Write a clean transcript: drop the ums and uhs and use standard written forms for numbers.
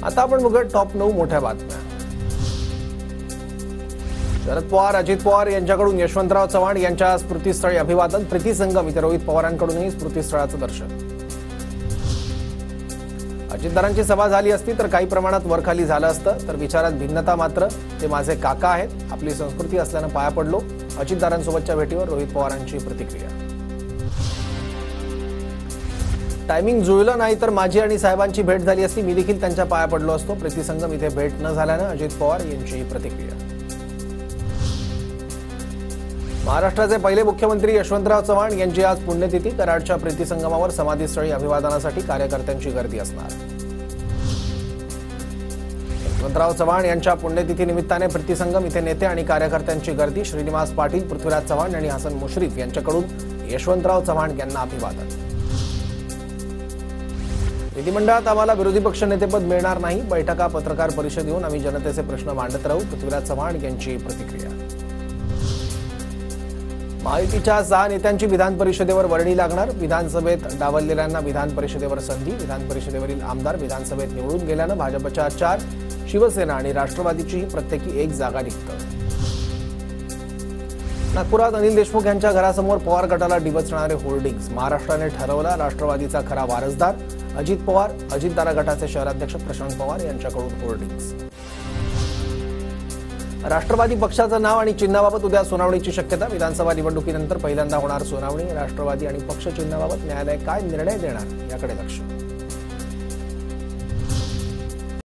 आता आपण बघूया टॉप 9 मोठ्या बातम्या। शरद पवार, अजित पवार यांच्याकडून यशवंतराव चव्हाण यांच्या स्मृतीस्थळी अभिवादन। प्रीती संगम इथे रोहित पवारांकडूनही स्मृतीस्थळाचं दर्शन। अजितदारांची सभा झाली असती तर काही प्रमाणात वरखाली झालं असतं, तर विचारात भिन्नता मात्र ते माझे काका आहेत, आपली संस्कृती असल्यानं पाया पडलो। अजितदारांसोबतच्या भेटीवर रोहित पवारांची प्रतिक्रिया। टायमिंग जुळलं नाही तर माझी आणि साहेबांची भेट झाली असती, मी देखील त्यांच्या पाया पडलो असतो। प्रीती संगम इथे भेट न झाल्यानं अजित पवार यांची प्रतिक्रिया। महाराष्ट्राचे पहिले मुख्यमंत्री यशवंतराव चव्हाण यांची आज पुण्यतिथी। कराडच्या प्रीती संगमावर समाधीस्थळी अभिवादनासाठी कार्यकर्त्यांची गर्दी असणार। यशवंतराव चव्हाण यांच्या पुण्यतिथी निमित्ताने प्रीती संगम इथे नेते आणि कार्यकर्त्यांची गर्दी। श्रीनिवास पाटील, पृथ्वीराज चव्हाण आणि हसन मुश्रीफ यांच्याकडून यशवंतराव चव्हाण यांना अभिवादन। विधिमंडळात आम्हाला विरोधी पक्ष नेतेपद मिळणार नाही, बैठका पत्रकार परिषद घेऊन आम्ही जनतेचे प्रश्न मांडत राहू। पृथ्वीराज चव्हाण यांची प्रतिक्रिया। महायुतीच्या 6 नेत्यांची विधान परिषदेवर वर्णी लागणार। विधानसभेत डावललेल्यांना विधान परिषदेवर संधी। विधान परिषदेवरील आमदार विधानसभेत निवडून गेल्यानं भाजपच्या 4, शिवसेना आणि राष्ट्रवादीचीही प्रत्येकी 1 जागा रिक्त। नागपुरात अनिल देशमुख यांच्या घरासमोर पवार गटाला डिवचणारे होर्डिंग्स। महाराष्ट्राने ठरवला राष्ट्रवादीचा खरा वारसदार। अजित पवार, अजितदारा गटाचे शहराध्यक्ष प्रशांत पवार यांच्याकडून होर्डिंग्स। राष्ट्रवादी पक्षाचं नाव आणि चिन्हाबाबत उद्या सुनावणीची शक्यता। विधानसभा निवडणुकीनंतर पहिल्यांदा होणार सुनावणी। राष्ट्रवादी आणि पक्ष चिन्हाबाबत न्यायालय काय निर्णय देणार याकडे लक्ष।